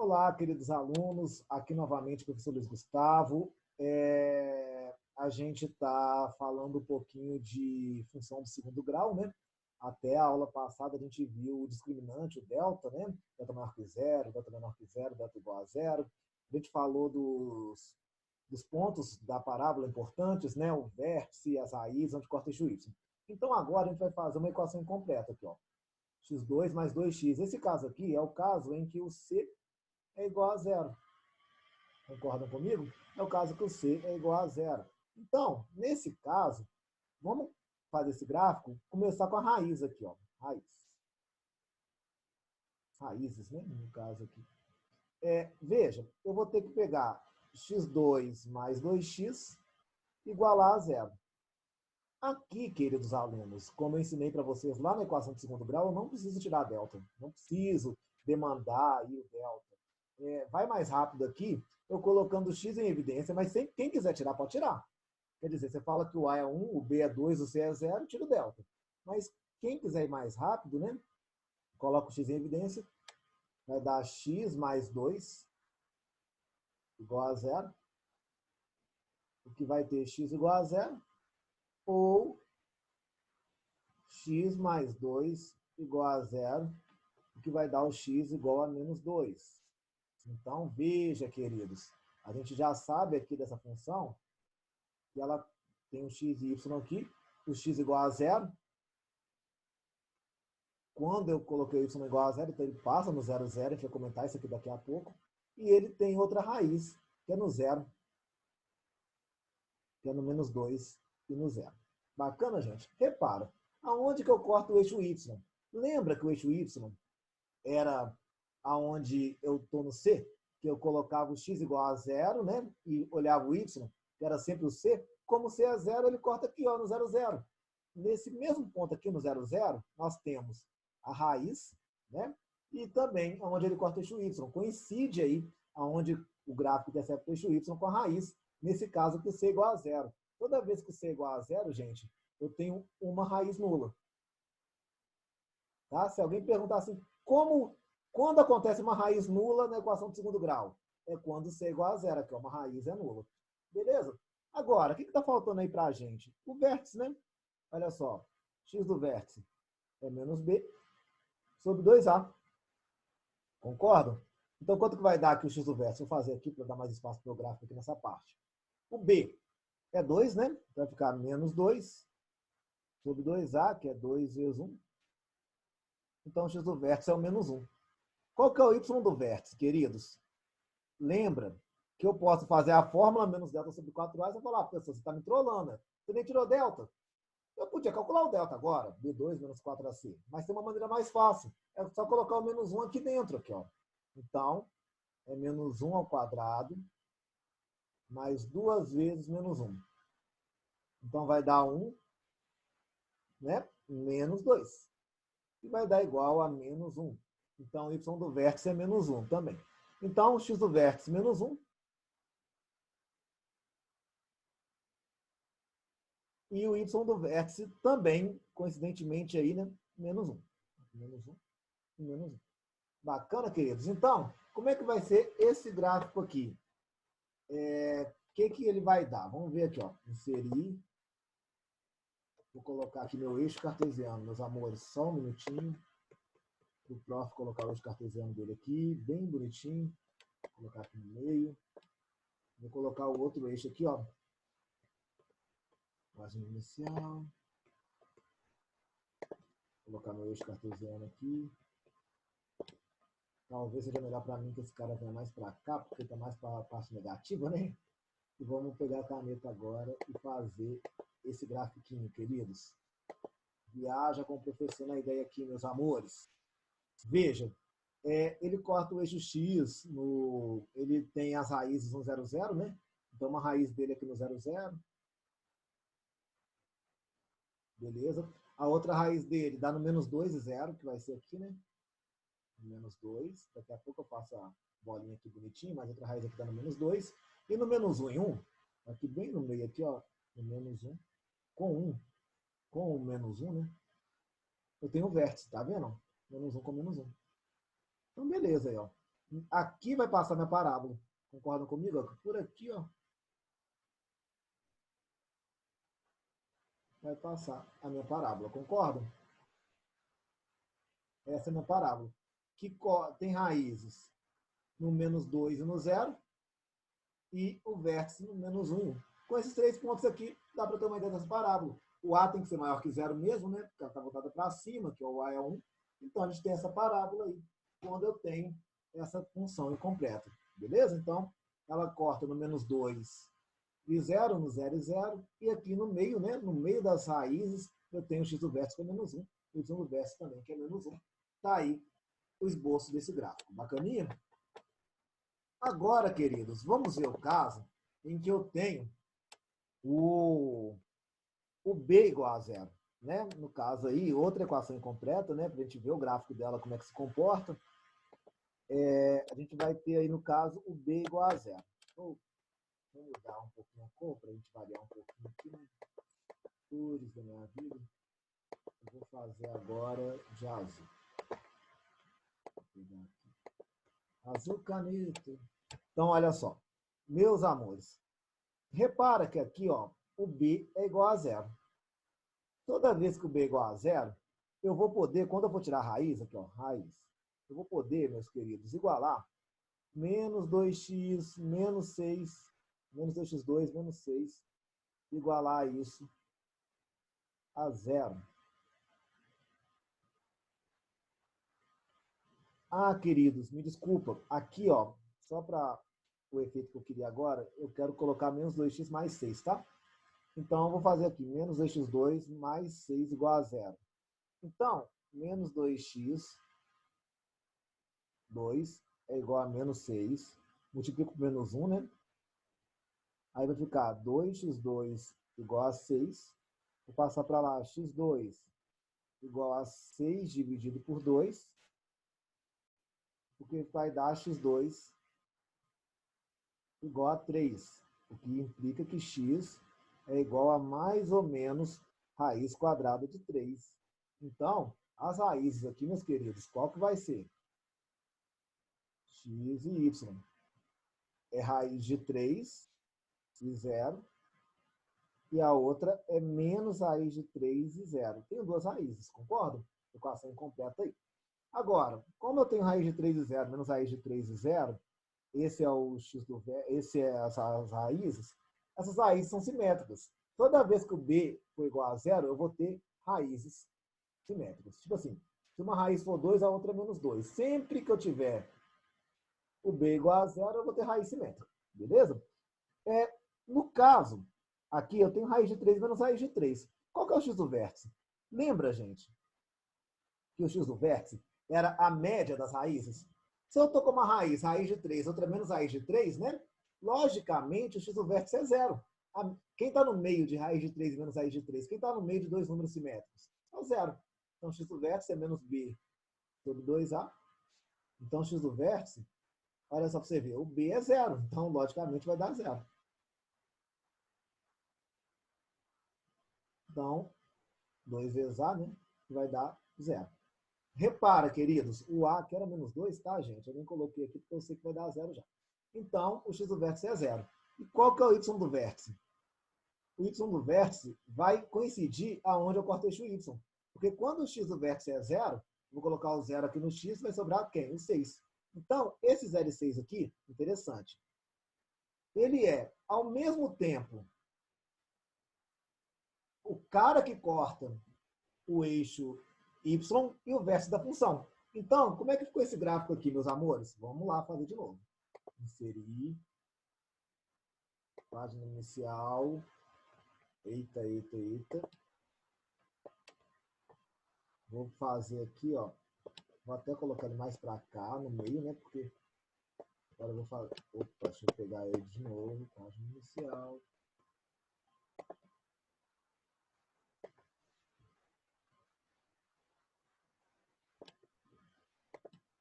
Olá, queridos alunos. Aqui novamente o professor Luiz Gustavo. A gente está falando um pouquinho de função do segundo grau, né? Até a aula passada a gente viu o discriminante, o delta, né? Delta maior que zero, delta menor que zero, delta igual a zero. A gente falou dos pontos da parábola importantes, né? O vértice, as raízes, onde corta eixo y. Então agora a gente vai fazer uma equação incompleta aqui, ó. x2 mais 2x. Esse caso aqui é o caso em que o c é igual a zero. Concordam comigo? É o caso que o c é igual a zero. Então, nesse caso, vamos fazer esse gráfico, começar com a raiz aqui, ó. Raiz. Raízes, né? No caso aqui. Veja, eu vou ter que pegar x2 mais 2x igualar a zero. Aqui, queridos alunos, como eu ensinei para vocês lá na equação de segundo grau, eu não preciso tirar delta. Não preciso demandar aí o delta. Vai mais rápido aqui, eu colocando o x em evidência, mas quem quiser tirar, pode tirar. Quer dizer, você fala que o A é 1, o B é 2, o C é 0, tira o delta. Mas quem quiser ir mais rápido, né? Coloca o x em evidência, vai dar x mais 2 igual a 0. O que vai ter x igual a 0. Ou x mais 2 igual a 0, o que vai dar o x igual a menos 2. Então, veja, queridos, a gente já sabe aqui dessa função que ela tem um x e y aqui, o x igual a 0. Quando eu coloquei y igual a 0, então ele passa no 0, 0, a gente vai comentar isso aqui daqui a pouco. E ele tem outra raiz, que é no 0, que é no menos 2 e no 0. Bacana, gente? Repara, aonde que eu corto o eixo y? Lembra que o eixo y era aonde eu estou no C, que eu colocava o x igual a 0, né? E olhava o y, que era sempre o C. Como o C é 0, ele corta aqui, ó, no 0, 0. Nesse mesmo ponto aqui, no 0, 0, nós temos a raiz, né? E também onde ele corta o eixo y. Coincide aí aonde o gráfico intercepta o eixo y com a raiz. Nesse caso, que o C é igual a 0. Toda vez que o C é igual a 0, gente, eu tenho uma raiz nula. Tá? Se alguém perguntar assim, quando acontece uma raiz nula na equação de segundo grau? É quando C é igual a 0, que é uma raiz é nula. Beleza? Agora, o que está faltando aí para a gente? O vértice, né? Olha só, x do vértice é menos b sobre 2a. Concordam? Então, quanto que vai dar aqui o x do vértice? Vou fazer aqui para dar mais espaço para o gráfico aqui nessa parte. O b é 2, né? Vai ficar menos 2 sobre 2a, que é 2 vezes 1. Então, o x do vértice é o menos 1. Qual que é o y do vértice, queridos? Lembra que eu posso fazer a fórmula menos delta sobre 4a e você falar, pessoal, você está me trollando, né? Você nem tirou delta. Eu podia calcular o delta agora, b2 menos 4ac, mas tem uma maneira mais fácil. É só colocar o menos 1 aqui dentro. Aqui, ó. Então, é menos 1 ao quadrado mais 2 vezes menos 1. Então, vai dar 1, né? Menos 2. E vai dar igual a menos 1. Então, o y do vértice é menos 1 também. Então, o x do vértice menos 1. E o y do vértice também, coincidentemente aí, né? Menos 1. Menos 1 e menos 1. Bacana, queridos? Então, como é que vai ser esse gráfico aqui? O que ele vai dar? Vamos ver aqui, ó. Inserir. Vou colocar aqui meu eixo cartesiano, meus amores. Só um minutinho. Para o prof colocar o eixo cartesiano dele aqui, bem bonitinho. Vou colocar aqui no meio. Vou colocar o outro eixo aqui, ó. Página inicial. Vou colocar meu eixo cartesiano aqui. Talvez seja melhor para mim que esse cara venha mais para cá, porque está mais para a parte negativa, né? E vamos pegar a caneta agora e fazer esse grafiquinho, queridos. Viaja com o professor na ideia aqui, meus amores. Veja, ele corta o eixo X, ele tem as raízes no 0, 0, né? Então, uma raiz dele aqui no 0, 0. Beleza? A outra raiz dele dá no menos 2 e 0, que vai ser aqui, né? Menos 2. Daqui a pouco eu faço a bolinha aqui bonitinho, mas outra raiz aqui dá no menos 2. E no menos 1 em 1, aqui bem no meio aqui, ó, no menos 1, com 1, com o menos 1, né? Eu tenho o vértice, tá vendo? Menos 1 com menos 1. Então, beleza aí, ó. Aqui vai passar minha parábola. Concordam comigo? Por aqui, ó, vai passar a minha parábola. Concordam? Essa é a minha parábola. Que tem raízes no menos 2 e no zero, e o vértice no menos 1. Com esses 3 pontos aqui, dá para ter uma ideia dessa parábola. O A tem que ser maior que zero mesmo, né? Porque ela está voltada para cima, que o A é 1. Então, a gente tem essa parábola aí, quando eu tenho essa função incompleta. Beleza? Então, ela corta no menos 2 e 0, no 0 e 0. E aqui no meio, né? No meio das raízes, eu tenho o x do vértice, que é menos 1. E o y do vértice também, que é menos 1. Está aí o esboço desse gráfico. Bacaninha? Agora, queridos, vamos ver o caso em que eu tenho o B igual a zero. Né? No caso aí, outra equação incompleta, né? Para a gente ver o gráfico dela, como é que se comporta. A gente vai ter aí, no caso, o B igual a zero. Vou mudar um pouquinho a cor, para a gente variar um pouquinho aqui, né? Cores da minha vida. Eu vou fazer agora de azul. Vou pegar aqui. Azul caneta. Então, olha só. Meus amores, repara que aqui, ó, o B é igual a zero. Toda vez que o B é igual a zero, eu vou poder, quando eu for tirar a raiz, aqui, ó, raiz, eu vou poder, meus queridos, igualar menos 2x, menos 6, menos 2x2, menos 6, igualar isso a zero. Ah, queridos, me desculpa, aqui, ó, só para o efeito que eu queria agora, eu quero colocar menos 2x mais 6, tá? Então, eu vou fazer aqui, menos 2x2 mais 6 igual a zero. Então, menos 2x, 2 é igual a menos 6. Multiplico por menos 1, né? Aí vai ficar 2x2 igual a 6. Vou passar para lá, x2 igual a 6 dividido por 2, porque vai dar x2 igual a 3, o que implica que x é igual a mais ou menos raiz quadrada de 3. Então, as raízes aqui, meus queridos, qual que vai ser? X e y. É raiz de 3 e 0, e a outra é menos raiz de 3 e 0. Tenho duas raízes, concordam? Equação incompleta aí. Agora, como eu tenho raiz de 3 e 0 menos raiz de 3 e 0, esse é o x do esse é as raízes, essas raízes são simétricas. Toda vez que o b for igual a 0, eu vou ter raízes simétricas. Tipo assim, se uma raiz for 2, a outra é menos 2. Sempre que eu tiver o b igual a 0, eu vou ter raiz simétrica. Beleza? No caso, aqui eu tenho raiz de 3 menos raiz de 3. Qual que é o x do vértice? Lembra, gente, que o x do vértice era a média das raízes? Se eu estou com uma raiz de 3, outra menos raiz de 3, né? Logicamente, o x do vértice é zero. Quem está no meio de raiz de 3 e menos raiz de 3? Quem está no meio de dois números simétricos? É o zero. Então, x do vértice é menos b sobre 2a. Então, x do vértice, olha só para você ver, o b é zero. Então, logicamente, vai dar zero. Então, 2 vezes A, né? Vai dar zero. Repara, queridos, o A, que era menos 2, tá, gente? Eu nem coloquei aqui porque eu sei que vai dar zero já. Então, o x do vértice é zero. E qual que é o y do vértice? O y do vértice vai coincidir aonde eu cortei o y. Porque quando o x do vértice é zero, vou colocar o zero aqui no x, vai sobrar quem? O 6. Então, esse 0 e 6 aqui, interessante. Ele é, ao mesmo tempo, o cara que corta o eixo y e o vértice da função. Então, como é que ficou esse gráfico aqui, meus amores? Vamos lá fazer de novo. Inserir. Página inicial. Eita, eita, eita. Vou fazer aqui, ó. Vou até colocar ele mais para cá, no meio, né? Porque agora eu vou fazer. Opa, deixa eu pegar ele de novo. Página inicial.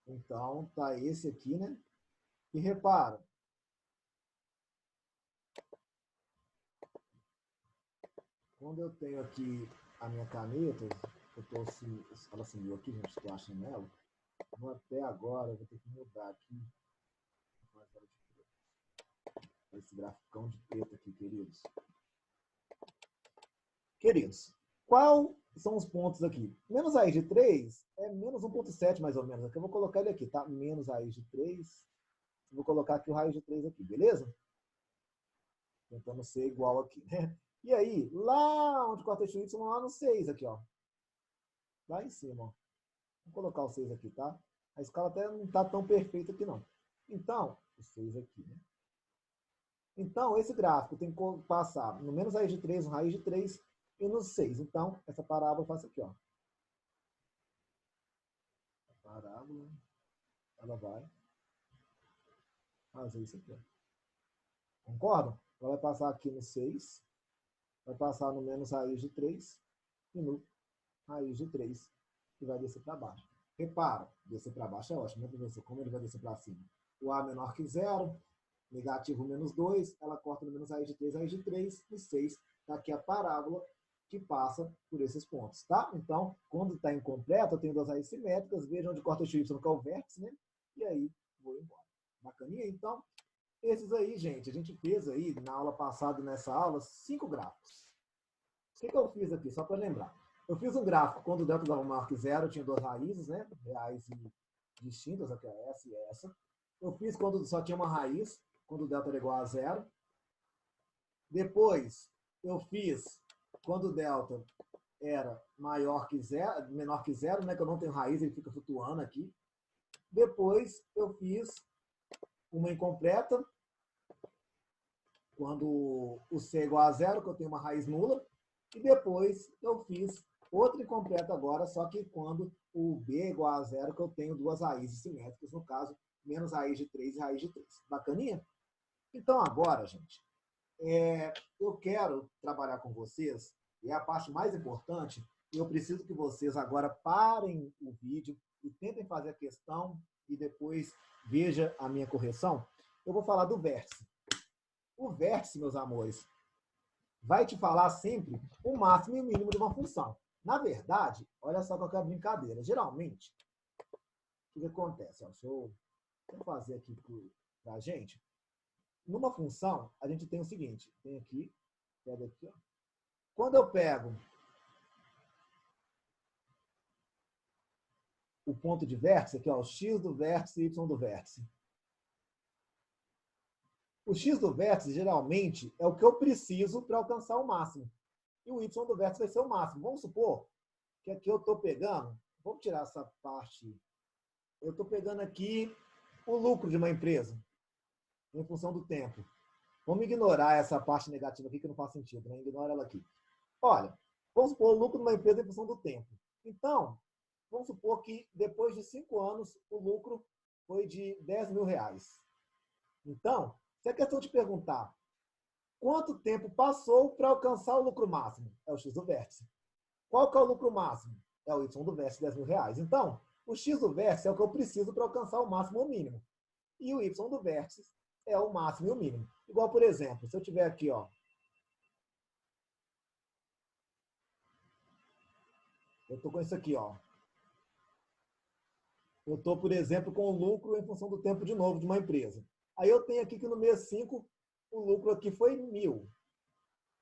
Então, tá esse aqui, né? E repara, quando eu tenho aqui a minha caneta, ela sumiu aqui, gente, estou achando ela. Vou até agora, vou ter que mudar aqui. Esse graficão de preto aqui, queridos. Queridos, qual são os pontos aqui? Menos raiz de 3 é menos 1,7 mais ou menos. Aqui eu vou colocar ele aqui, tá? Menos raiz de 3. Vou colocar aqui o raiz de 3 aqui, beleza? Tentando ser igual aqui, né? E aí, lá onde corta eixo Y, lá no 6 aqui, ó. Lá em cima, ó. Vou colocar o 6 aqui, tá? A escala até não tá tão perfeita aqui, não. Então, o 6 aqui, né? Então, esse gráfico tem que passar no menos raiz de 3, no raiz de 3 e no 6. Então, essa parábola eu faço aqui, ó. A parábola, ela vai fazer isso aqui, ó. Concordam? Ela vai passar aqui no 6, vai passar no menos raiz de 3 e no raiz de 3 e vai descer para baixo. Repara, descer para baixo é ótimo, né, professor? Como ele vai descer para cima? O A menor que 0, negativo menos 2, ela corta no menos raiz de 3, e 6. Está aqui a parábola que passa por esses pontos, tá? Então, quando está incompleto, eu tenho duas raízes simétricas, veja onde corta o y, que é o vértice, né? E aí, vou embora. Bacaninha? Então, esses aí, gente, a gente fez aí, na aula passada, nessa aula, 5 gráficos. O que eu fiz aqui, só para lembrar? Eu fiz um gráfico quando o delta dava maior que 0, tinha duas raízes, né? Reais e distintas, aqui é essa e essa. Eu fiz quando só tinha uma raiz, quando o delta era igual a 0. Depois, eu fiz quando o delta era maior que 0, menor que 0, né? Que eu não tenho raiz, ele fica flutuando aqui. Depois, eu fiz uma incompleta, quando o C é igual a 0, que eu tenho uma raiz nula. E depois, eu fiz outra incompleta agora, só que quando o B é igual a 0, que eu tenho duas raízes simétricas, no caso, menos raiz de 3 e raiz de 3. Bacaninha? Então, agora, gente, eu quero trabalhar com vocês, e é a parte mais importante, eu preciso que vocês agora parem o vídeo e tentem fazer a questão e depois veja a minha correção. Eu vou falar do vértice. O vértice, meus amores, vai te falar sempre o máximo e o mínimo de uma função. Na verdade, olha só qual que é a brincadeira. Geralmente, o que acontece? Ó, deixa eu fazer aqui para a gente. Numa função, a gente tem o seguinte. Tem aqui, pega aqui, ó. Quando eu pego o ponto de vértice, aqui, ó, o x do vértice e y do vértice. O x do vértice, geralmente, é o que eu preciso para alcançar o máximo. E o y do vértice vai ser o máximo. Vamos supor que aqui eu estou pegando, vamos tirar essa parte, eu estou pegando aqui o lucro de uma empresa, em função do tempo. Vamos ignorar essa parte negativa aqui, que não faz sentido, né? Ignora ela aqui. Olha, vamos supor o lucro de uma empresa em função do tempo. Então, vamos supor que depois de 5 anos, o lucro foi de 10 mil reais. Então, se a questão te perguntar quanto tempo passou para alcançar o lucro máximo, é o x do vértice. Qual que é o lucro máximo? É o y do vértice, 10 mil reais. Então, o x do vértice é o que eu preciso para alcançar o máximo ou o mínimo. E o y do vértice é o máximo e o mínimo. Igual, por exemplo, se eu tiver aqui, ó, eu estou com isso aqui, ó. Eu estou, por exemplo, com o lucro em função do tempo de novo de uma empresa. Aí eu tenho aqui que no mês 5, o lucro aqui foi 1.000.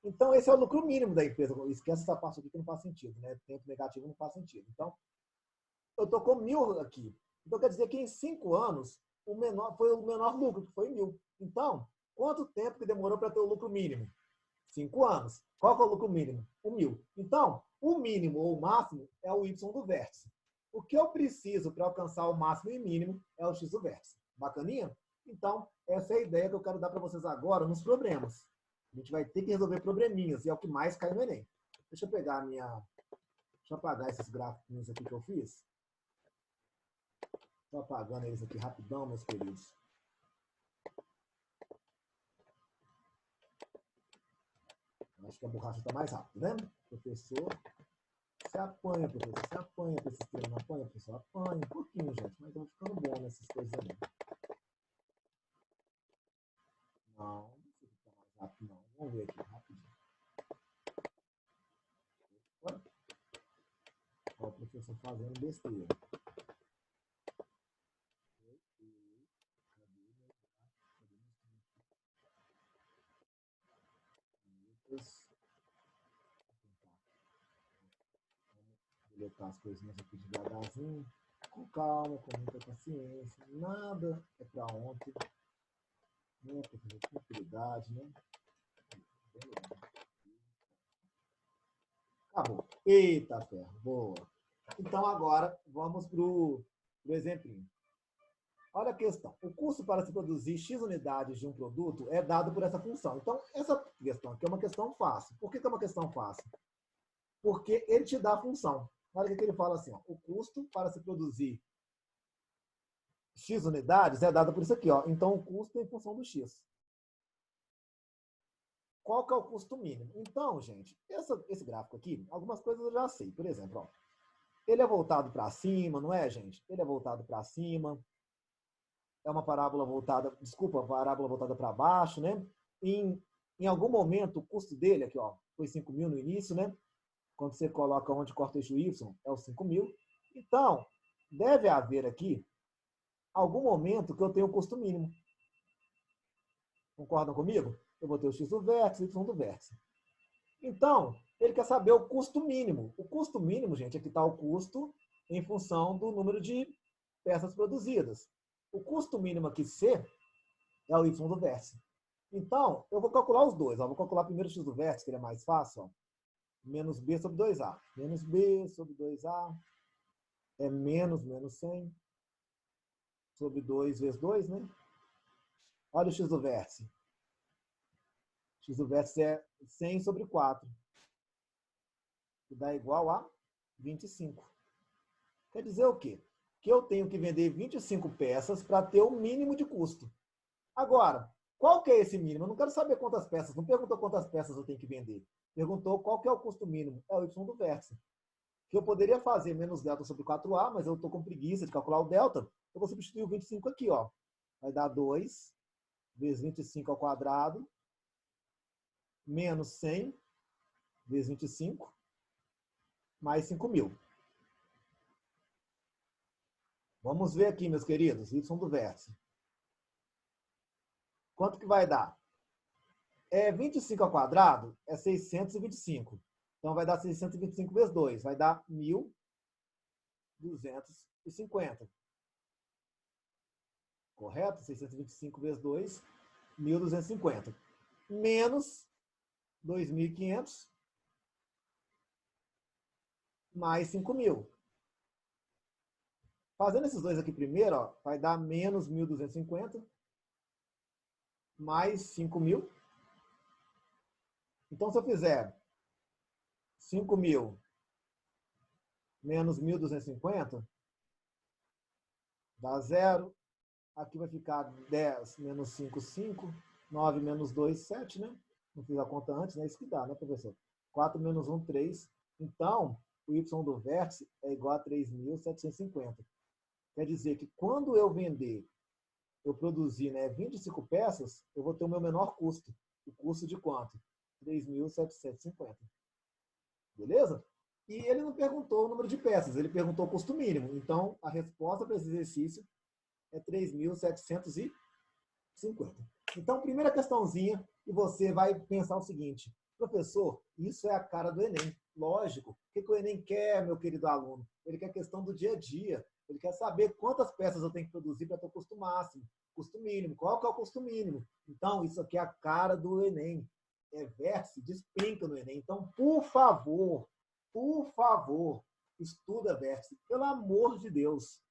Então, esse é o lucro mínimo da empresa. Esquece essa parte aqui que não faz sentido, né? Tempo negativo não faz sentido. Então, eu estou com 1.000 aqui. Então, quer dizer que em 5 anos, foi o menor lucro, que foi 1.000. Então, quanto tempo que demorou para ter o lucro mínimo? 5 anos. Qual que é o lucro mínimo? 1.000. Então, o mínimo ou o máximo é o y do vértice. O que eu preciso para alcançar o máximo e mínimo é o x do vértice. Bacaninha? Então, essa é a ideia que eu quero dar para vocês agora nos problemas. A gente vai ter que resolver probleminhas, e é o que mais cai no Enem. Deixa eu pegar a minha... Deixa eu apagar esses gráficos aqui que eu fiz. Estou apagando eles aqui rapidão, meus queridos. Acho que a borracha está mais rápida, né? Professor, você apanha, professor. Você apanha para esses treinos. Não apanha, professor? Apanha um pouquinho, gente. Mas estão ficando bom nessas coisas aí. Não, não sei se fica mais rápido, não. Vamos ver aqui, rapidinho. Olha. Ó, o professor fazendo besteira. completar as coisinhas aqui devagarzinho, com calma, com muita paciência. Nada é para ontem, né? Para fazer tranquilidade, né? Acabou. Eita, ferro. Boa. Então, agora, vamos para o exemplinho. Olha a questão. O custo para se produzir X unidades de um produto é dado por essa função. Então, essa questão aqui é uma questão fácil. Por que é uma questão fácil? Porque ele te dá a função. Olha o que ele fala assim. Ó, o custo para se produzir X unidades é dado por isso aqui. Ó. Então, o custo é em função do X. Qual que é o custo mínimo? Então, gente, esse gráfico aqui, algumas coisas eu já sei. Por exemplo, ó, ele é voltado para cima, não é, gente? Ele é voltado para cima. É uma parábola voltada, desculpa, parábola voltada para baixo, né? Em algum momento, o custo dele aqui, ó, foi 5 mil no início, né? Quando você coloca onde corta o eixo Y, é os 5 mil. Então, deve haver aqui algum momento que eu tenho o custo mínimo. Concordam comigo? Eu vou ter o X do vértice, Y do vértice. Então, ele quer saber o custo mínimo. O custo mínimo, gente, aqui está o custo em função do número de peças produzidas. O custo mínimo aqui, C, é o Y do vértice. Então, eu vou calcular os dois. Ó. Vou calcular primeiro o X do vértice, que ele é mais fácil. Ó. Menos B sobre 2A. Menos B sobre 2A é menos 100 sobre 2 vezes 2, né? Olha o X do vértice. X do vértice é 100 sobre 4. Que dá igual a 25. Quer dizer o quê? Que eu tenho que vender 25 peças para ter o mínimo de custo. Agora, qual que é esse mínimo? Eu não quero saber quantas peças. Não perguntou quantas peças eu tenho que vender. Perguntou qual que é o custo mínimo. É o Y do vértice. Que eu poderia fazer menos delta sobre 4A, mas eu estou com preguiça de calcular o delta. Eu vou substituir o 25 aqui. Ó. Vai dar 2 vezes 25 ao quadrado menos 100 vezes 25 mais 5 mil. Vamos ver aqui, meus queridos, Y do vértice. Quanto que vai dar? 25 ao quadrado é 625. Então, vai dar 625 vezes 2. Vai dar 1.250. Correto? 625 vezes 2, 1.250. Menos 2.500 mais 5 mil. Fazendo esses dois aqui primeiro, ó, vai dar menos 1.250 mais 5 mil. Então, se eu fizer 5 mil menos 1.250, dá 0. Aqui vai ficar 10 menos 5, 5. 9 menos 2, 7, né? Não fiz a conta antes, né? Isso que dá, né, professor? 4 menos 1, 3. Então, o Y do vértice é igual a 3.750. Quer dizer que quando eu vender, eu produzir, né, 25 peças, eu vou ter o meu menor custo. O custo de quanto? 3.750. Beleza? E ele não perguntou o número de peças, ele perguntou o custo mínimo. Então, a resposta para esse exercício é 3.750. Então, primeira questãozinha, e você vai pensar o seguinte: professor, isso é a cara do Enem. Lógico. O que o Enem quer, meu querido aluno? Ele quer questão do dia a dia. Ele quer saber quantas peças eu tenho que produzir para ter o custo máximo, custo mínimo. Qual que é o custo mínimo? Então, isso aqui é a cara do Enem. É vértice, despenca no Enem. Então, por favor, estuda vértice, pelo amor de Deus.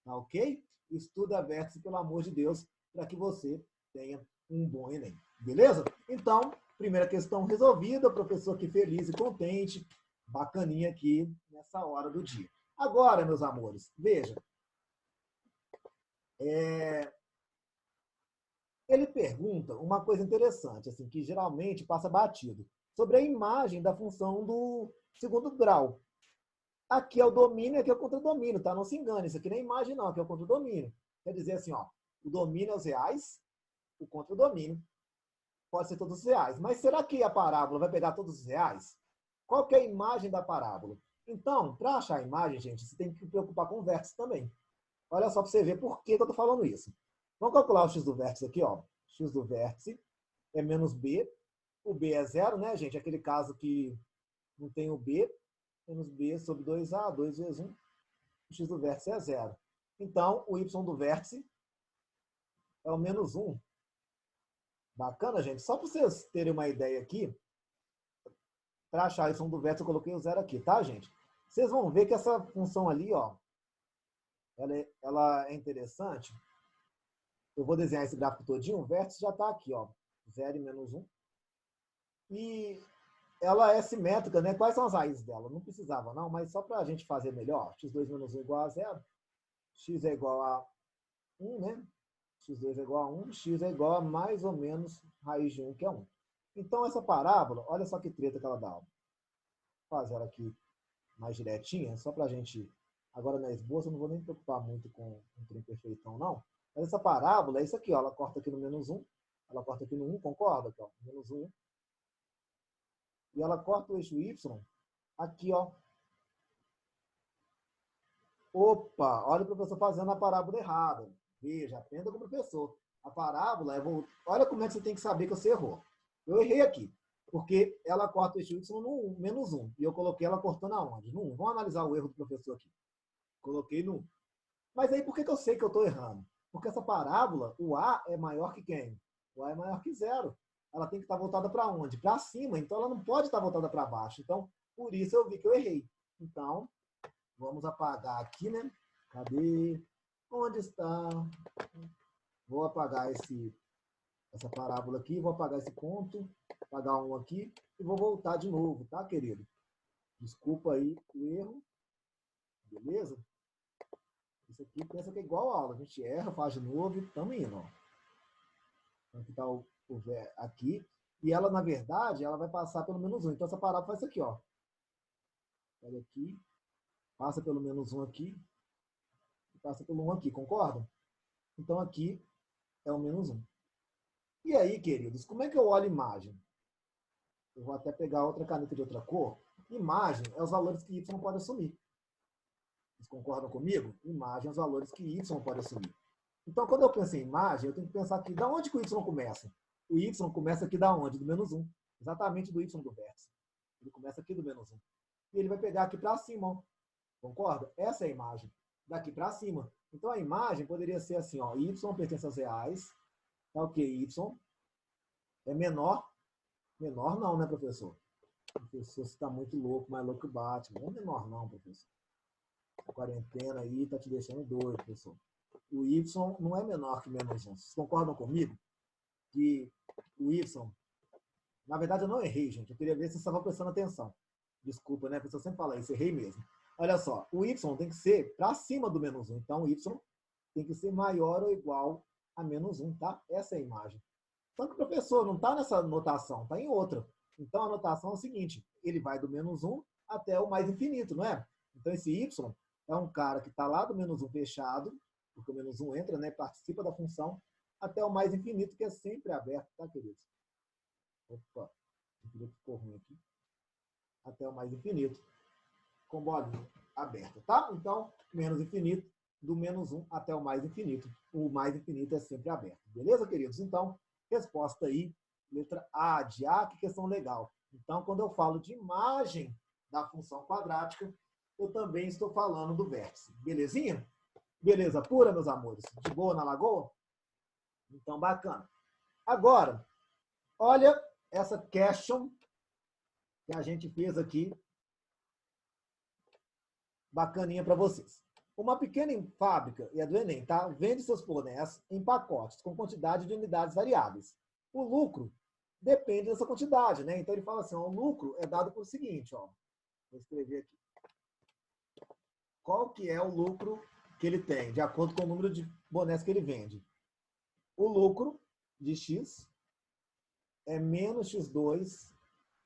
Tá ok? Estuda vértice, pelo amor de Deus, para que você tenha um bom Enem. Beleza? Então, primeira questão resolvida, professor aqui feliz e contente, bacaninha aqui nessa hora do dia. Agora, meus amores, veja. Ele pergunta uma coisa interessante, assim, que geralmente passa batido, sobre a imagem da função do segundo grau. Aqui é o domínio, aqui é o contradomínio, tá? Não se engane, isso aqui não é imagem não, aqui é o contradomínio. Quer dizer assim, ó, o domínio é os reais, o contradomínio pode ser todos os reais. Mas será que a parábola vai pegar todos os reais? Qual que é a imagem da parábola? Então, para achar a imagem, gente, você tem que se preocupar com o vértice também. Olha só para você ver por que eu estou falando isso. Vamos calcular o x do vértice aqui, ó. X do vértice é menos b. O b é 0, né, gente? Aquele caso que não tem o b. menos b sobre 2a, 2 vezes 1, o x do vértice é 0. Então, o y do vértice é o menos 1. Bacana, gente? Só para vocês terem uma ideia aqui, para achar y do vértice, eu coloquei o 0 aqui, tá, gente? Vocês vão ver que essa função ali, ó, ela é interessante. Eu vou desenhar esse gráfico todinho, o vértice já está aqui, ó, 0 e menos 1. E ela é simétrica, né? Quais são as raízes dela? Não precisava, não, mas só para a gente fazer melhor. x2 menos 1 igual a 0. X é igual a 1, né? x2 é igual a 1. X é igual a mais ou menos raiz de 1, que é 1. Então, essa parábola, olha só que treta que ela dá. Vou fazer ela aqui mais direitinha, só para a gente... Agora, na esboço, eu não vou nem me preocupar muito com um trem perfeitão, não. Mas essa parábola é isso aqui, ó. Ela corta aqui no menos 1. Ela corta aqui no 1, concorda? Aqui, ó, menos 1. E ela corta o eixo y aqui, ó. Opa, olha o professor fazendo a parábola errada. Veja, aprenda com o professor. A parábola é... Olha como é que você tem que saber que você errou. Eu errei aqui, porque ela corta o eixo y no menos 1. E eu coloquei ela cortando aonde? No 1. Vamos analisar o erro do professor aqui. Coloquei no 1. Mas aí por que eu sei que eu estou errando? Porque essa parábola, o A é maior que quem? O A é maior que 0. Ela tem que estar voltada para onde? Para cima. Então, ela não pode estar voltada para baixo. Então, por isso eu vi que eu errei. Então, vamos apagar aqui, né? Cadê? Onde está? Vou apagar essa parábola aqui. Vou apagar esse ponto. Apagar um aqui. E vou voltar de novo, tá, querido? Desculpa aí o erro. Beleza? Isso aqui pensa que é igual a aula. A gente erra, faz de novo e estamos indo, ó. Então, aqui está aqui. E ela, na verdade, ela vai passar pelo menos 1. Então, essa parábola faz isso aqui, ó. Olha aqui. Passa pelo menos 1 aqui. E passa pelo 1 aqui, concordam? Então, aqui é o menos 1. E aí, queridos, como é que eu olho imagem? Eu vou até pegar outra caneta de outra cor. Imagem é os valores que y pode assumir. Vocês concordam comigo? Imagem é os valores que y pode assumir. Então, quando eu penso em imagem, eu tenho que pensar aqui, da onde que o y começa? O y começa aqui da onde? Do menos 1. Exatamente do y do vértice. Ele começa aqui do menos 1. E ele vai pegar aqui para cima, ó. Concorda? Essa é a imagem. Daqui para cima. Então, a imagem poderia ser assim, ó. Y pertence aos reais. Tá ok? Y é menor. Menor não, né, professor? Professor, você está muito louco, mais louco que o Batman. Não é menor não, professor. A quarentena aí tá te deixando doido, professor. O y não é menor que menos 1. Vocês concordam comigo? Que o y... Na verdade, eu não errei, gente. Eu queria ver se vocês estavam prestando atenção. Desculpa, né? Porque eu sempre falo isso. Errei mesmo. Olha só. O y tem que ser para cima do menos 1. Então, o y tem que ser maior ou igual a menos 1, tá? Essa é a imagem. Só que o professor não está nessa notação, está em outra. Então, a notação é o seguinte. Ele vai do menos 1 até o mais infinito, não é? Então, esse y é um cara que está lá do menos 1 fechado, porque o menos 1 entra, né, participa da função, até o mais infinito, que é sempre aberto, tá, queridos? Opa, ficou ruim aqui. Até o mais infinito, com bolinha aberta, tá? Então, menos infinito, do menos 1 até o mais infinito. O mais infinito é sempre aberto. Beleza, queridos? Então, resposta aí, letra A de A, que questão legal. Então, quando eu falo de imagem da função quadrática, eu também estou falando do vértice. Belezinha? Beleza pura, meus amores? De boa na lagoa? Então, bacana. Agora, olha essa question que a gente fez aqui. Bacaninha para vocês. Uma pequena fábrica, e é do Enem, tá? Vende seus bonés em pacotes com quantidade de unidades variáveis. O lucro depende dessa quantidade, né? Então, ele fala assim, ó, o lucro é dado por o seguinte, ó. Vou escrever aqui. Qual que é o lucro que ele tem, de acordo com o número de bonés que ele vende? O lucro de X é menos X2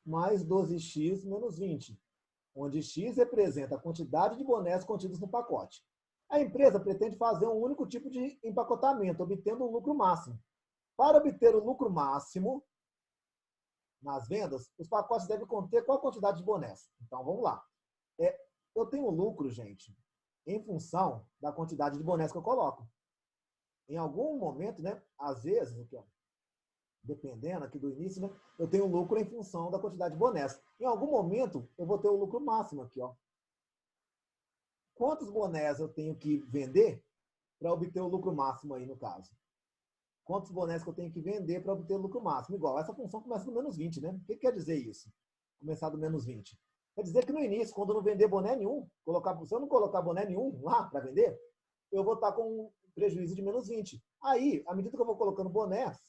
mais 12X menos 20, onde X representa a quantidade de bonés contidos no pacote. A empresa pretende fazer um único tipo de empacotamento, obtendo o lucro máximo. Para obter o lucro máximo nas vendas, os pacotes devem conter qual quantidade de bonés? Então, vamos lá. Eu tenho lucro, gente, em função da quantidade de bonés que eu coloco. Em algum momento, né? Às vezes, aqui, ó, dependendo aqui do início, né, eu tenho lucro em função da quantidade de bonés. Em algum momento, eu vou ter o lucro máximo aqui, ó. Quantos bonés eu tenho que vender para obter o lucro máximo aí, no caso? Quantos bonés que eu tenho que vender para obter o lucro máximo? Igual, essa função começa do menos 20, né? O que quer dizer isso? Começar do menos 20. Quer dizer que no início, quando eu não vender boné nenhum, se eu não colocar boné nenhum lá para vender, eu vou estar com um prejuízo de menos 20. Aí, à medida que eu vou colocando bonés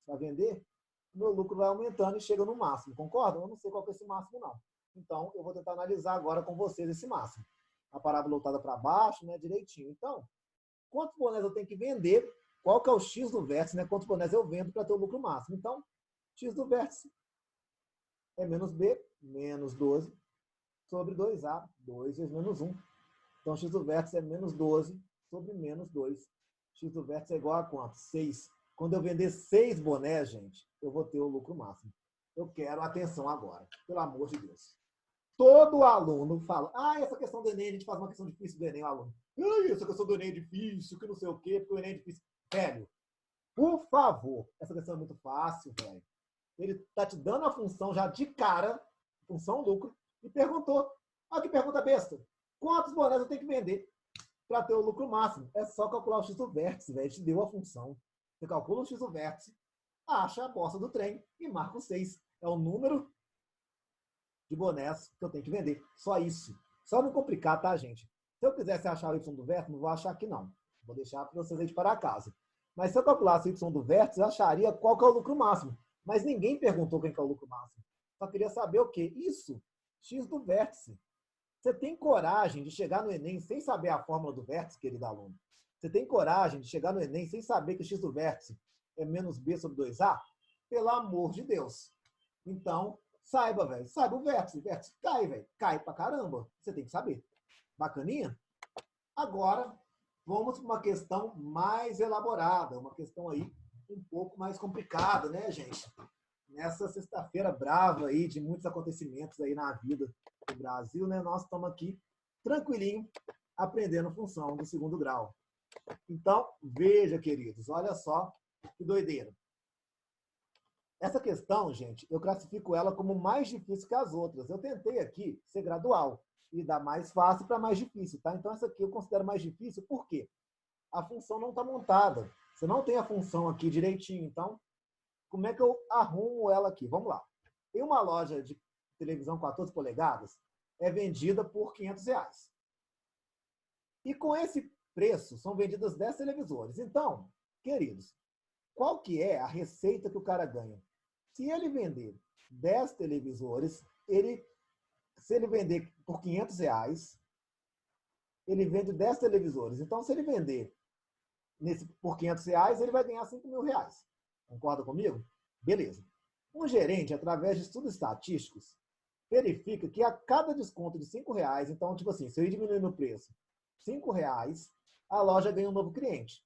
para vender, meu lucro vai aumentando e chega no máximo. Concordam? Eu não sei qual é esse máximo, não. Então, eu vou tentar analisar agora com vocês esse máximo. A parábola voltada para baixo, né, direitinho. Então, quantos bonés eu tenho que vender? Qual que é o X do vértice, né? Quantos bonés eu vendo para ter o lucro máximo? Então, X do vértice é menos B, menos 12, sobre 2A, 2 vezes menos 1. Então, X do vértice é menos 12 sobre menos 2. X do vértice é igual a quanto? 6. Quando eu vender 6 bonés, gente, eu vou ter o lucro máximo. Eu quero atenção agora, pelo amor de Deus. Todo aluno fala, essa questão do Enem, a gente faz uma questão difícil do Enem, o aluno. Essa questão do Enem é difícil, que não sei o quê, porque o Enem é difícil. Velho, por favor, essa questão é muito fácil, velho. Ele tá te dando a função já de cara, função lucro, e perguntou. Olha que pergunta besta. Quantos bonés eu tenho que vender para ter o lucro máximo? É só calcular o X do vértice, velho. Te deu a função. Você calcula o X do vértice, acha a bosta do trem e marca o 6. É o número de bonés que eu tenho que vender. Só isso. Só não complicar, tá, gente? Se eu quisesse achar o Y do vértice, não vou achar aqui, não. Vou deixar para vocês aí de para casa. Mas se eu calculasse o Y do vértice, eu acharia qual que é o lucro máximo. Mas ninguém perguntou quem que é o lucro máximo. Só queria saber o quê? Isso. X do vértice. Você tem coragem de chegar no Enem sem saber a fórmula do vértice, querido aluno? Você tem coragem de chegar no Enem sem saber que o X do vértice é menos B sobre 2A? Pelo amor de Deus. Então, saiba, velho. Saiba o vértice. O vértice cai, velho. Cai pra caramba. Você tem que saber. Bacaninha? Agora, vamos para uma questão mais elaborada. Uma questão aí um pouco mais complicada, né, gente? Nessa sexta-feira brava aí, de muitos acontecimentos aí na vida do Brasil, né? Nós estamos aqui tranquilinho, aprendendo função do segundo grau. Então, veja, queridos, olha só que doideira. Essa questão, gente, eu classifico ela como mais difícil que as outras. Eu tentei aqui ser gradual e da mais fácil para mais difícil, tá? Então, essa aqui eu considero mais difícil, por quê? A função não está montada. Você não tem a função aqui direitinho. Então, como é que eu arrumo ela aqui? Vamos lá. Tem uma loja de televisão 14 polegadas, é vendida por R$500. E com esse preço, são vendidas 10 televisores. Então, queridos, qual que é a receita que o cara ganha? Se ele vender 10 televisores, se ele vender por R$500, ele vende 10 televisores. Então, se ele vender por R$500, ele vai ganhar R$5.000. Concorda comigo? Beleza. Um gerente, através de estudos estatísticos, verifica que a cada desconto de R$5, então, tipo assim, se eu ir diminuindo o preço R$5, a loja ganha um novo cliente.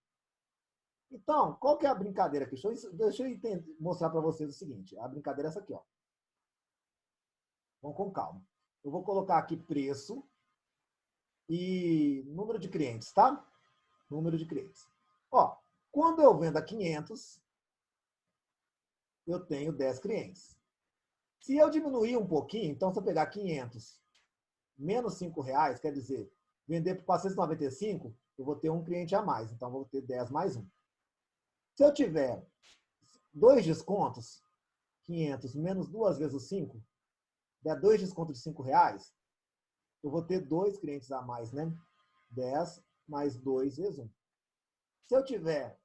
Então, qual que é a brincadeira aqui? Deixa eu mostrar para vocês o seguinte. A brincadeira é essa aqui, ó. Vamos com calma. Eu vou colocar aqui preço e número de clientes, tá? Número de clientes. Ó, quando eu vendo a 500, eu tenho 10 clientes. Se eu diminuir um pouquinho, então se eu pegar 500 menos R$5, quer dizer, vender por 495, eu vou ter um cliente a mais. Então, vou ter 10 mais 1. Se eu tiver 2 descontos, 500 menos 2 vezes o 5, der 2 descontos de R$5, eu vou ter 2 clientes a mais, né? 10 mais 2 vezes 1. Se eu tiver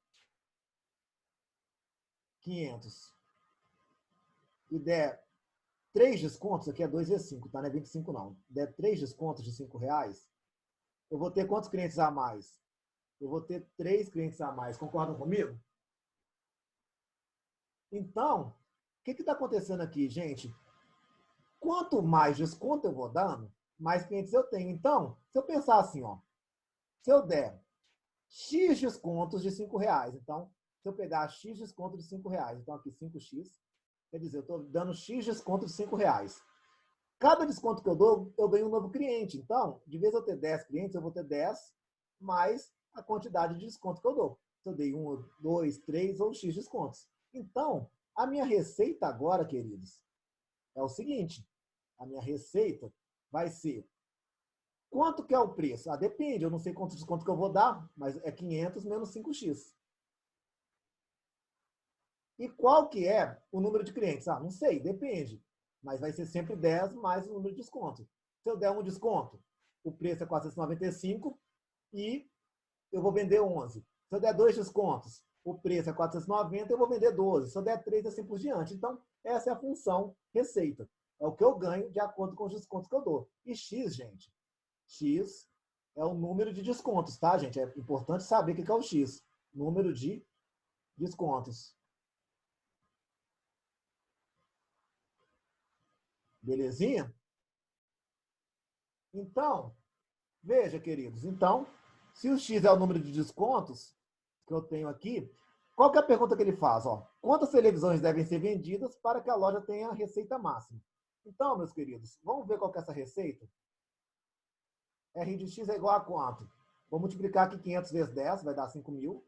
500 e der 3 descontos, aqui é 2 vezes 5, tá? Não é 25 não. Der 3 descontos de R$5, eu vou ter quantos clientes a mais? Eu vou ter 3 clientes a mais. Concordam comigo? Então, o que está acontecendo aqui, gente? Quanto mais desconto eu vou dando, mais clientes eu tenho. Então, se eu pensar assim, ó, se eu der X descontos de R$5, então, se eu pegar X desconto de R$5, então aqui 5x, quer dizer, eu estou dando X desconto de R$5. Cada desconto que eu dou, eu ganho um novo cliente. Então, de vez eu ter 10 clientes, eu vou ter 10 mais a quantidade de desconto que eu dou. Se eu dei 1, 2, 3 ou X descontos. Então, A minha receita agora, queridos, é o seguinte. A minha receita vai ser... Quanto que é o preço? Ah, depende, eu não sei quanto desconto que eu vou dar, mas é 500 menos 5x. E qual que é o número de clientes? Ah, não sei, depende. Mas vai ser sempre 10 mais o número de desconto. Se eu der um desconto, o preço é 495 e eu vou vender 11. Se eu der 2 descontos, o preço é 490 e eu vou vender 12. Se eu der 3, assim por diante. Então, essa é a função receita. É o que eu ganho de acordo com os descontos que eu dou. E X, gente, X é o número de descontos, tá, gente? É importante saber o que é o X. Número de descontos. Belezinha? Então, veja, queridos. Então, se o X é o número de descontos que eu tenho aqui, qual que é a pergunta que ele faz? Ó, quantas televisões devem ser vendidas para que a loja tenha a receita máxima? Então, meus queridos, vamos ver qual que é essa receita? R de X é igual a quanto? Vou multiplicar aqui 500 vezes 10, vai dar 5.000.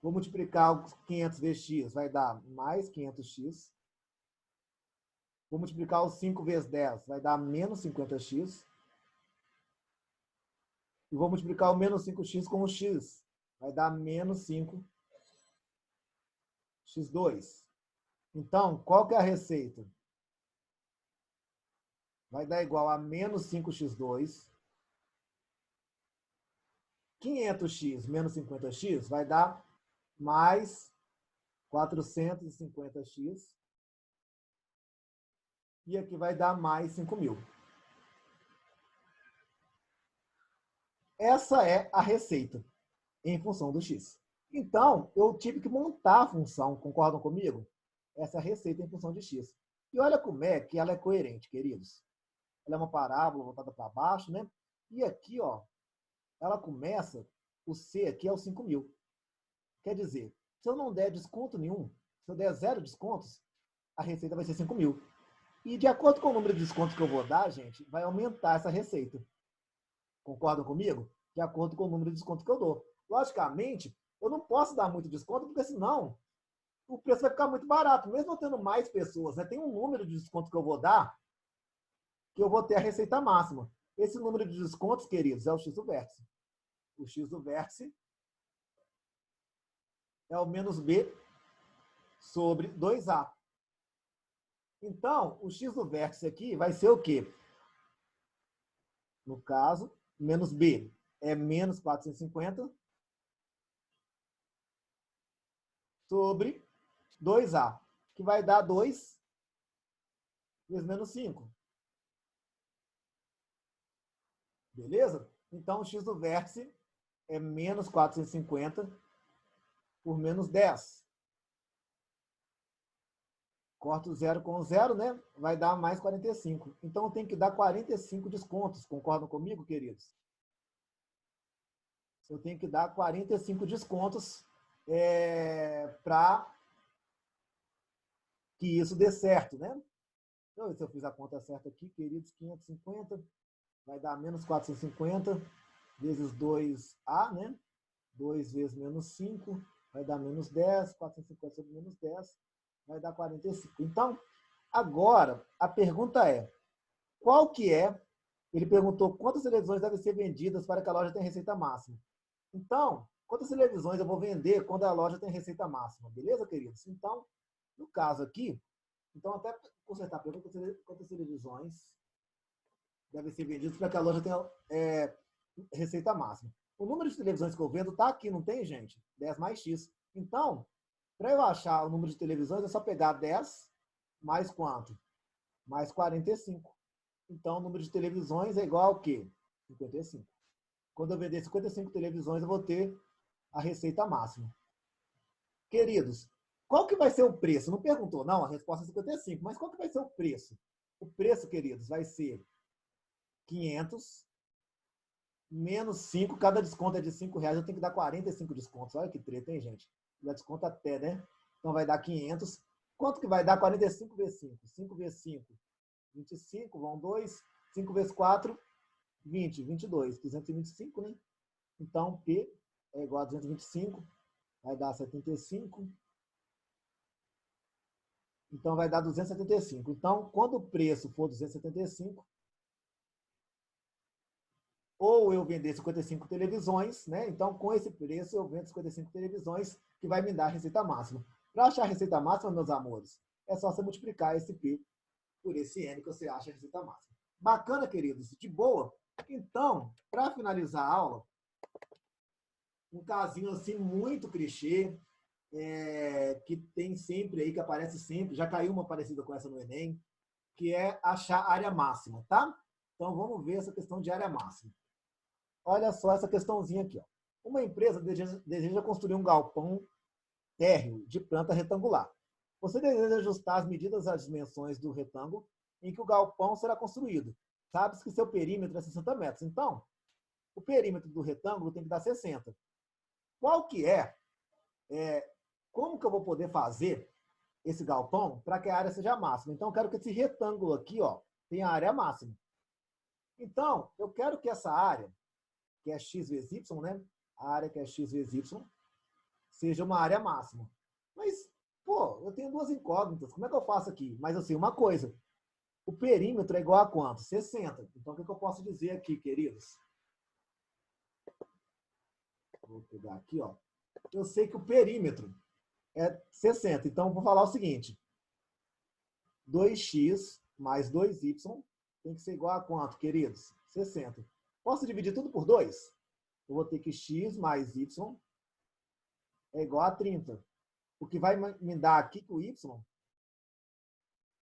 Vou multiplicar 500 vezes X, vai dar mais 500X. Vou multiplicar os 5 vezes 10, vai dar menos 50x. E vou multiplicar o menos 5x com o x. Vai dar menos 5x2. Então, qual que é a receita? Vai dar igual a menos 5x2. 500x menos 50x vai dar mais 450x. E aqui vai dar mais 5.000. Essa é a receita em função do x. Então, eu tive que montar a função, concordam comigo? Essa é a receita em função de x. E olha como é que ela é coerente, queridos. Ela é uma parábola voltada para baixo, né? E aqui, ó, ela começa, o C aqui é o 5.000. Quer dizer, se eu não der desconto nenhum, se eu der 0 descontos, a receita vai ser 5.000. E de acordo com o número de descontos que eu vou dar, gente, vai aumentar essa receita. Concordam comigo? De acordo com o número de descontos que eu dou. Logicamente, eu não posso dar muito desconto, porque senão o preço vai ficar muito barato. Mesmo eu tendo mais pessoas, né? Tem um número de desconto que eu vou dar, que eu vou ter a receita máxima. Esse número de descontos, queridos, é o x do vértice. O x do vértice é o menos b sobre 2a. Então, o x do vértice aqui vai ser o quê? No caso, menos b é menos 450 sobre 2a, que vai dar 2 vezes menos 5. Beleza? Então, o x do vértice é menos 450 por menos 10. Corta o 0 com o 0, né? Vai dar mais 45. Então, eu tenho que dar 45 descontos. Concordam comigo, queridos? Eu tenho que dar 45 descontos para que isso dê certo, né? Então, se eu fiz a conta certa aqui, queridos, 550 vai dar menos 450 vezes 2a, né? 2 vezes menos 5 vai dar menos 10. 450 sobre menos 10 vai dar 45. Então, agora, a pergunta é, qual que é? Ele perguntou quantas televisões devem ser vendidas para que a loja tenha receita máxima. Então, quantas televisões eu vou vender quando a loja tem receita máxima? Beleza, queridos? Então, no caso aqui, então até consertar a pergunta, quantas televisões devem ser vendidas para que a loja tenha receita máxima. O número de televisões que eu vendo está aqui, não tem, gente? 10 mais X. Então, para eu achar o número de televisões, é só pegar 10 mais quanto? Mais 45. Então, o número de televisões é igual ao quê? 55. Quando eu vender 55 televisões, eu vou ter a receita máxima. Queridos, qual que vai ser o preço? Não perguntou, não, a resposta é 55. Mas qual que vai ser o preço? O preço, queridos, vai ser 500 menos 5, cada desconto é de R$5, eu tenho que dar 45 descontos. Olha que treta, hein, gente? Já desconta até, né? Então vai dar 500. Quanto que vai dar 45 vezes 5? 5 vezes 5, 25, vão 2. 5 vezes 4, 20, 22. 225, né? Então, P é igual a 225 vai dar 75. Então, vai dar 275. Então, quando o preço for 275, ou eu vender 55 televisões, né? Então, com esse preço, eu vendo 55 televisões, que vai me dar a receita máxima. Para achar a receita máxima, meus amores, é só você multiplicar esse P por esse N que você acha a receita máxima. Bacana, queridos? De boa? Então, para finalizar a aula, um casinho assim muito clichê, que tem sempre aí, que aparece sempre, já caiu uma parecida com essa no Enem, que é achar a área máxima, tá? Então, vamos ver essa questão de área máxima. Olha só essa questãozinha aqui. Ó. Uma empresa deseja construir um galpão térreo de planta retangular. Você deseja ajustar as medidas às dimensões do retângulo em que o galpão será construído. Sabe-se que seu perímetro é 60 metros. Então, o perímetro do retângulo tem que dar 60. Qual que como que eu vou poder fazer esse galpão para que a área seja máxima? Então, eu quero que esse retângulo aqui, ó, tenha a área máxima. Então, eu quero que essa área, que é x vezes y, né? A área que é x vezes y, seja uma área máxima. Mas, pô, eu tenho duas incógnitas. Como é que eu faço aqui? Mas eu sei uma coisa. O perímetro é igual a quanto? 60. Então, o que eu posso dizer aqui, queridos? Vou pegar aqui, ó. Eu sei que o perímetro é 60. Então, eu vou falar o seguinte. 2x mais 2y tem que ser igual a quanto, queridos? 60. Posso dividir tudo por 2? Eu vou ter que x mais y é igual a 30. O que vai me dar aqui que o y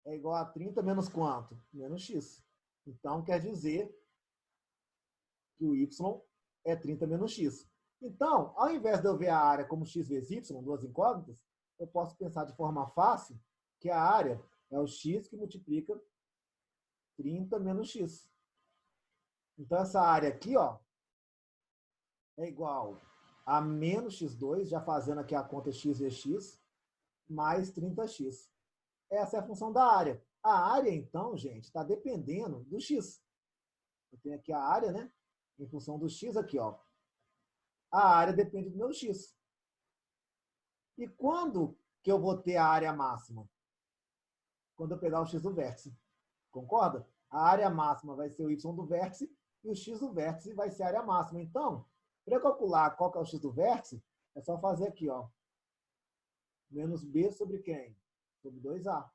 é igual a 30 menos quanto? Menos x. Então, quer dizer que o y é 30 menos x. Então, ao invés de eu ver a área como x vezes y, duas incógnitas, eu posso pensar de forma fácil que a área é o x que multiplica 30 menos x. Então, essa área aqui, ó, é igual a menos x2, já fazendo aqui a conta x vezes x, mais 30x. Essa é a função da área. A área, então, gente, está dependendo do x. Eu tenho aqui a área, né? Em função do x aqui, ó. A área depende do meu x. E quando que eu vou ter a área máxima? Quando eu pegar o x do vértice. Concorda? A área máxima vai ser o y do vértice e o x do vértice vai ser a área máxima. Então, para eu calcular qual que é o x do vértice, é só fazer aqui, ó. Menos b sobre quem? Sobre 2a.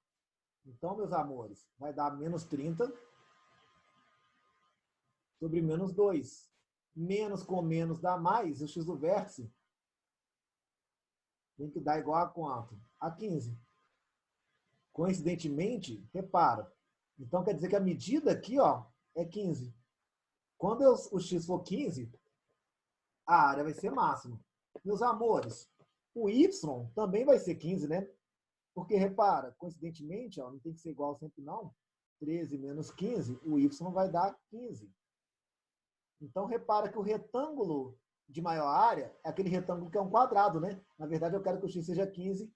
Então, meus amores, vai dar menos 30 sobre menos 2. Menos com menos dá mais, e o x do vértice tem que dar igual a quanto? A 15. Coincidentemente, repara. Então, quer dizer que a medida aqui, ó, é 15. Quando o x for 15, a área vai ser máxima. Meus amores, o y também vai ser 15, né? Porque, repara, coincidentemente, ó, não tem que ser igual sempre não. 13 menos 15, o y vai dar 15. Então, repara que o retângulo de maior área é aquele retângulo que é um quadrado, né? Na verdade, eu quero que o x seja 15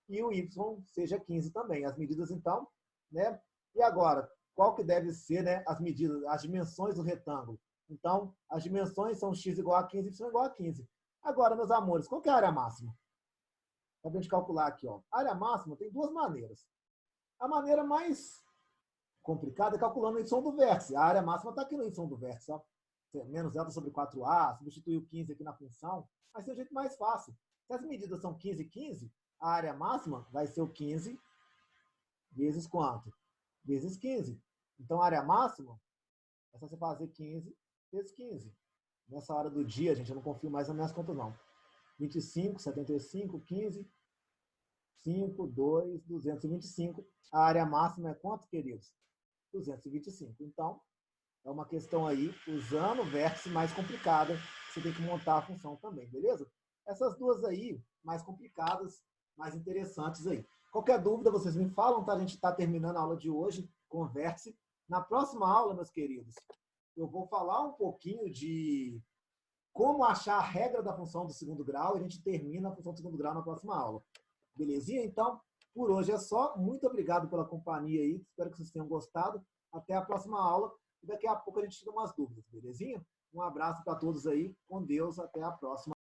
e o y seja 15 também. As medidas, então, né? E agora, qual que deve ser, né, as medidas, as dimensões do retângulo? Então, as dimensões são x igual a 15 e y igual a 15. Agora, meus amores, qual que é a área máxima? Para a gente calcular aqui, ó. A área máxima tem duas maneiras. A maneira mais complicada é calculando o y do vértice. A área máxima está aqui no y do vértice, ó. Menos delta sobre 4a, substituir o 15 aqui na função, vai ser o jeito mais fácil. Se as medidas são 15 e 15, a área máxima vai ser o 15 vezes quanto? Vezes 15. Então, a área máxima é só você fazer 15 vezes 15. Nessa hora do dia, gente, eu não confio mais nas minhas contas, não. 25, 75, 15, 5, 2, 225. A área máxima é quanto, queridos? 225. Então, é uma questão aí, usando o vértice mais complicada, você tem que montar a função também, beleza? Essas duas aí, mais complicadas, mais interessantes aí. Qualquer dúvida, vocês me falam, tá? A gente está terminando a aula de hoje com o vértice. Na próxima aula, meus queridos, eu vou falar um pouquinho de como achar a regra da função do segundo grau e a gente termina a função do segundo grau na próxima aula. Belezinha? Então, por hoje é só. Muito obrigado pela companhia aí. Espero que vocês tenham gostado. Até a próxima aula. E daqui a pouco a gente tira umas dúvidas, belezinha? Um abraço para todos aí. Com Deus. Até a próxima.